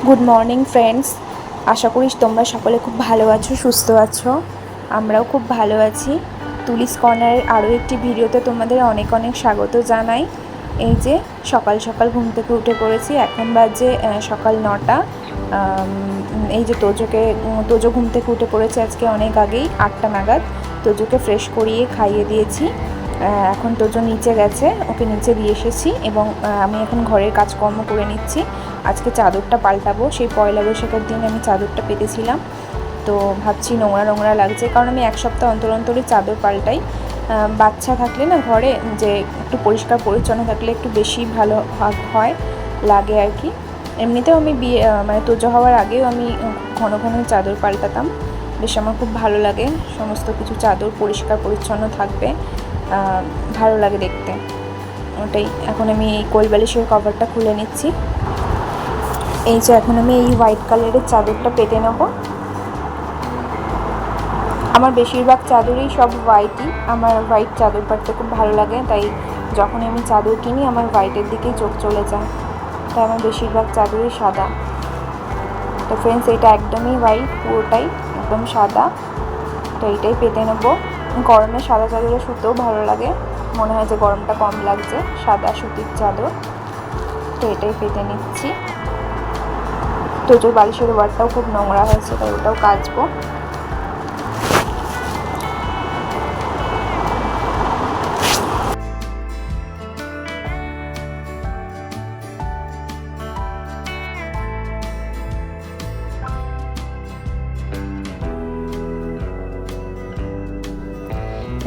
Good morning friends, আশা করি তোমরা সকলে খুব ভালো আছো, সুস্থ আছো। আমরাও খুব ভালো আছি। তুলিস কর্নারের আরও একটি ভিডিওতে তোমাদের অনেক অনেক স্বাগত জানাই। এই যে সকাল সকাল ঘুম থেকে উঠে পড়েছি, এখন বাজে সকাল 9টা। এই যে তোজো ঘুম থেকে উঠে পড়েছে আজকে অনেক আগেই, 8টা নাগাদ। তোজোকে ফ্রেশ করিয়ে খাইয়ে দিয়েছি। এখন তোজো নিচে গেছে, ওকে নিচে দিয়ে এসেছি এবং আমি এখন ঘরের কাজকর্ম করে নিচ্ছি। আজকে চাদরটা পাল্টাবো, সেই পয়লা বৈশাখের দিন আমি চাদরটা পেতেছিলাম, তো ভাবছি নোংরা নোংরা লাগছে, কারণ আমি এক সপ্তাহ অন্তর অন্তরই চাদর পাল্টাই। বাচ্চা থাকলে না ঘরে, যে একটু পরিষ্কার পরিচ্ছন্ন থাকলে একটু বেশি ভালো হয় লাগে আর কি। এমনিতেও আমি মানে তোজো হওয়ার আগেও আমি ঘন ঘন চাদর পাল্টাতাম, বেশ আমার খুব ভালো লাগে। সমস্ত কিছু চাদর পরিষ্কার পরিচ্ছন্ন থাকবে, ভালো লাগে দেখতে, ওটাই। এখন আমি এই কোলবালিশের কভারটা খুলে নিচ্ছি। এই যে এখন আমি এই হোয়াইট কালারের চাদরটা পেতে নেব। আমার বেশিরভাগ চাদরই সব হোয়াইটই, আমার হোয়াইট চাদর পাড়তে খুব ভালো লাগে, তাই যখন আমি চাদর কিনি আমার হোয়াইটের দিকেই চোখ চলে যায়, তাই আমার বেশিরভাগ চাদরই সাদা। তো ফ্রেন্ডস, এটা একদমই হোয়াইট, পুরোটাই একদম সাদা, তো এইটাই পেতে নেব। গরমে সাদা চাদরে শুতেও ভালো লাগে, মনে হয় যে গরমটা কম লাগছে, সাদা সুতির চাদর। তো এটাই পেতে নিচ্ছি। তোজোর বালিশের ওয়ারটাও খুব নোংরা হয়েছে, তাই ওটাও কাচবো।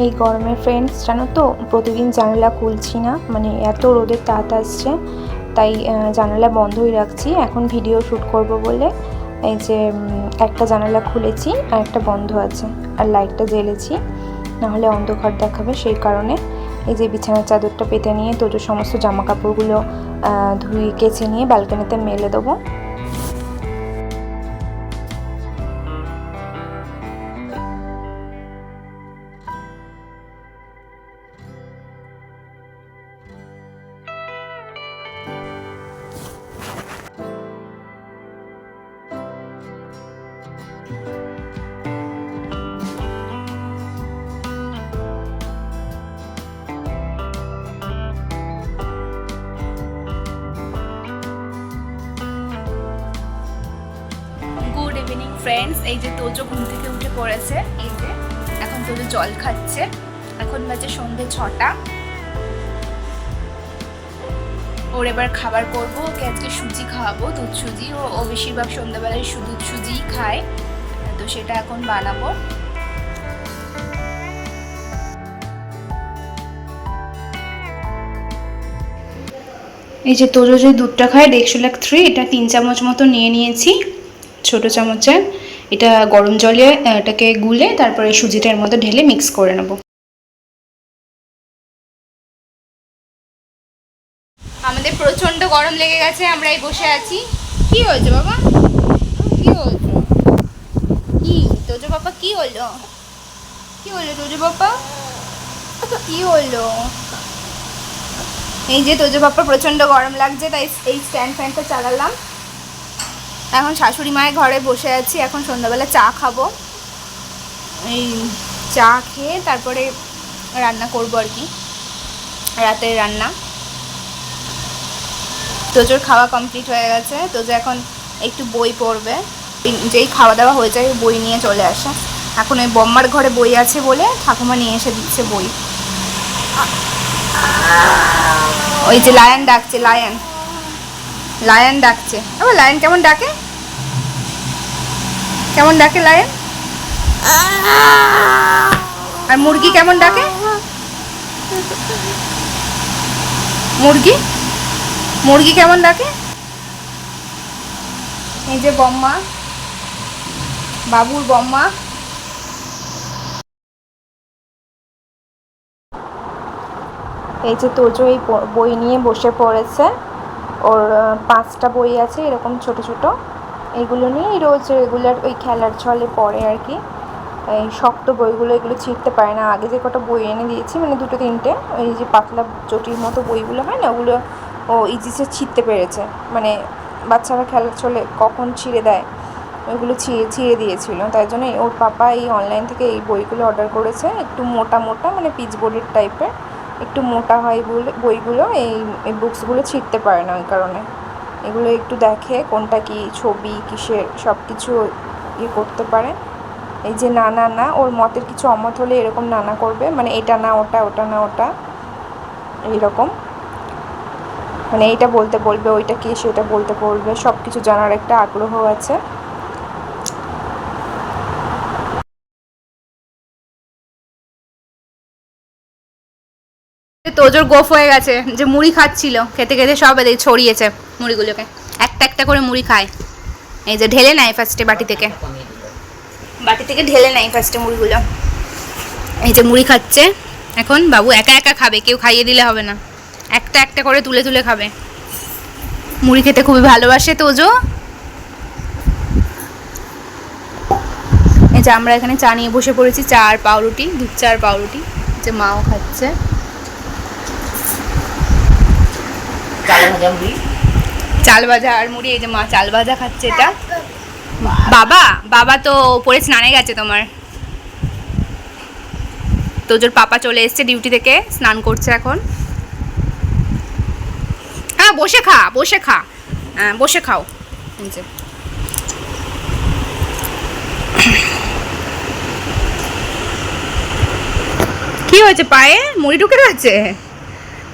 এই গরমে ফ্রেন্ডস জানো তো, প্রতিদিন জানালা খুলছি না, মানে এত রোদের তাপ আসছে, তাই জানালা বন্ধই রাখছি। এখন ভিডিও শ্যুট করব বলে এই যে একটা জানালা খুলেছি আর একটা বন্ধ আছে, আর লাইটটা জ্বেলেছি, নাহলে অন্ধকার দেখাবে, সেই কারণে। এই যে বিছানার চাদরটা পেতে নিয়ে তোজোর সমস্ত জামা কাপড়গুলো ধুয়ে কেচে নিয়ে ব্যালকনিতে মেলে দেবো। গুড ইভিনিং ফ্রেন্ডস, এই যে তোজো ঘুম থেকে উঠে পড়েছে, এই যে এখন তোজো জল খাচ্ছে। এখন বাজে সন্ধ্যে 6টা। ওর এবার খাবার করবো, ওকে আজকে সুজি খাওয়াবো, দুধ সুজি। ও বেশিরভাগ সন্ধ্যাবেলায় দুধ সুজিই খায়, তো সেটা এখন বানাবো। এই যে তোজো যে দুধটা খায় ডেক্সোল্যাক 3, এটা 3 চামচ মতো নিয়ে নিয়েছি, ছোট চামচের। এটা গরম জলে এটাকে গুলে তারপরে সুজিটার মধ্যে ঢেলে মিক্স করে নেব। আমাদের প্রচন্ড গরম লেগে গেছে, আমরা এই বসে আছি। কি হয়েছে বাবা? কি হয়েছে? কি তোজো বাবা, কি হলো? কি হলো তোজো বাবা? কি হলো? এই যে তোজো বাবা প্রচন্ড গরম লাগছে, তাই এই স্ট্যান্ড ফ্যানটা চালালাম। এখন শাশুড়ি মায়ের ঘরে বসে আছি, এখন সন্ধ্যাবেলা চা খাবো। এই চা খেয়ে তারপরে রান্না করবো আর কি, রাতের রান্না। তোজোর খাওয়া কমপ্লিট হয়ে গেছে, তোজো এখন একটু বই পড়বে। যেই খাওয়া দাওয়া হয়ে যায় বই নিয়ে চলে আসে। এখন ওই বম্মার ঘরে বই আছে বলে ঠাকুমা নিয়ে এসে দিচ্ছে বই। ওই যে লায়ন ডাকছে, লায়ন ডাকছে। আবার লায়ন কেমন ডাকে, কেমন ডাকে লায়ন? আর মুরগি কেমন ডাকে? মুরগি কেমন ডাকে? এই যে বম্মা, বাবুর বম্মা। এই যে তোজো এই বই নিয়ে বসে পড়েছে, ওর 5টা বই আছে এরকম ছোট ছোট, এইগুলো নিয়েই রোজ রেগুলার ওই খেলার ছলে পড়ে আর কি। এই শক্ত বইগুলো এগুলো ছিঁড়তে পারে না। আগে যে কটা বই এনে দিয়েছি, মানে 2-3টে, ওই যে পাতলা চটির মতো বইগুলো হয় না, ওগুলো ও ইজিসে ছিঁড়তে পেরেছে, মানে বাচ্চারা খেলা চলে কখন ছিঁড়ে দেয়, ওইগুলো ছিঁড়ে দিয়েছিল। তাই জন্য ওর পাপা এই অনলাইন থেকে এই বইগুলো অর্ডার করেছে, একটু মোটা মোটা মানে পিচ বোর্ডের টাইপের, একটু মোটা হয় বলে বইগুলো এই বুকসগুলো ছিঁড়তে পারে না, ওই কারণে এগুলো একটু দেখে কোনটা কি ছবি কিসের সব কিছু করতে পারে। এই যে না না না, ওর মতের কিছু অমত হলে এরকম নানা করবে, মানে এটা না ওটা, ওটা না ওটা, এইরকম মানে এইটা বলতে বলবে, ওইটা কি সেটা বলতে বলবে, সব কিছু জানার একটা আগ্রহ আছে। তোজোর গোফ হয়ে গেছে, যে মুড়ি খাচ্ছিল, খেতে খেতে সব এদিকে ছড়িয়েছে মুড়িগুলোকে, একটা একটা করে মুড়ি খায়। এই যে ঢেলে নেয় ফার্স্টে বাটি থেকে ঢেলে নেয় ফার্স্টে মুড়িগুলো। এই যে মুড়ি খাচ্ছে এখন, বাবু একা একা খাবে, কেউ খাইয়ে দিলে হবে না, একটা একটা করে তুলে তুলে খাবে। মুড়ি খেতে খুবই ভালোবাসে তোজো। এই যে আমরা এখানে চা নিয়ে বসে পড়েছি, চা আর পাউরুটি, দুধ চা আর পাউরুটি, যে মাও খাচ্ছে। চাল ভাজা আর মুড়ি। এই যে মা চাল ভাজা খাচ্ছে। এটা বাবা, বাবা তো উপরে স্নানে গেছে তোমার। তোজোর পাপা চলে এসছে ডিউটি থেকে, স্নান করছে এখন। হ্যাঁ বসে খা, বসে খা, হ্যাঁ বসে খাও। কি হয়েছে পায়ে? মুড়ি ঢুকে গেছে?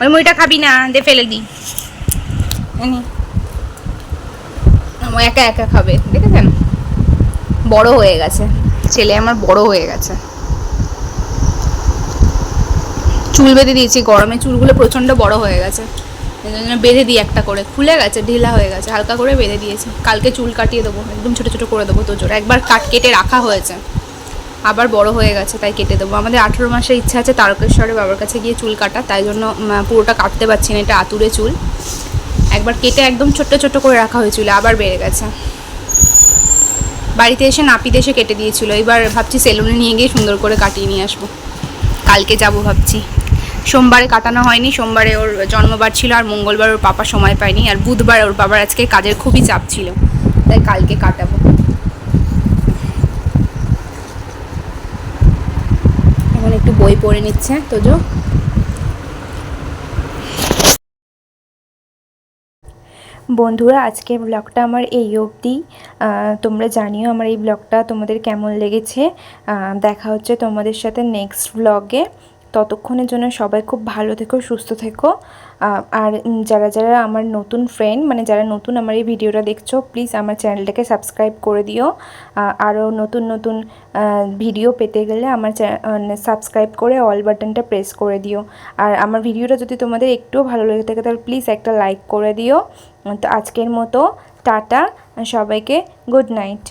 ওই মুড়িটা খাবি না, দে ফেলে দি। একা একা খাবে, দেখেছেন? বড় হয়ে গেছে ছেলে আমার, বড় হয়ে গেছে। চুল বেঁধে দিয়েছি, গরমে চুলগুলো প্রচণ্ড বড় হয়ে গেছে, এই জন্য বেঁধে দিই একটা করে, খুলে গেছে, ঢিলা হয়ে গেছে, হালকা করে বেঁধে দিয়েছি। কালকে চুল কাটিয়ে দেবো, একদম ছোটো ছোটো করে দেবো। তোজোর একবার কেটে রাখা হয়েছে, আবার বড় হয়ে গেছে, তাই কেটে দেবো। আমাদের 18 মাসে ইচ্ছা আছে তারকেশ্বরে বাবার কাছে গিয়ে চুল কাটা, তাই জন্য পুরোটা কাটতে পারছি না, এটা আতুরে চুল। একবার কেটে একদম ছোট্ট ছোট্ট করে রাখা হয়েছিল, আবার বেড়ে গেছে। বাড়িতে এসে নাপিত এসে কেটে দিয়েছিল, এবার ভাবছি সেলুনে নিয়ে গিয়ে সুন্দর করে কাটিয়ে নিয়ে আসবো। কালকে যাব ভাবছি। সোমবারে কাটানো হয়নি, সোমবারে ওর জন্মবার ছিল, আর মঙ্গলবার ওর পাপা সময় পায়নি, আর বুধবার ওর বাবার আজকে কাজের খুবই চাপ ছিল, তাই কালকে কাটাবো। এখন একটু বই পড়ে নিচ্ছে তোজো। বন্ধুরা, আজকের ব্লগটা আমার এই অবধি। তোমরা জানিও আমার এই ব্লগটা তোমাদের কেমন লেগেছে। দেখা হচ্ছে তোমাদের সাথে নেক্সট ব্লগে। ততক্ষণের জন্য সবাই খুব ভালো থেকো, সুস্থ থেকো। আর যারা যারা আমার নতুন ফ্রেন্ড, মানে যারা নতুন আমার এই ভিডিওটা দেখছো, প্লিজ আমার চ্যানেলটাকে সাবস্ক্রাইব করে দিও। আরও নতুন নতুন ভিডিও পেতে গেলে আমার সাবস্ক্রাইব করে অল বাটনটা প্রেস করে দিও। আর আমার ভিডিওটা যদি তোমাদের একটুও ভালো লেগে থাকে তাহলে প্লিজ একটা লাইক করে দিও। তো আজকের মতো টাটা, সবাইকে গুড নাইট।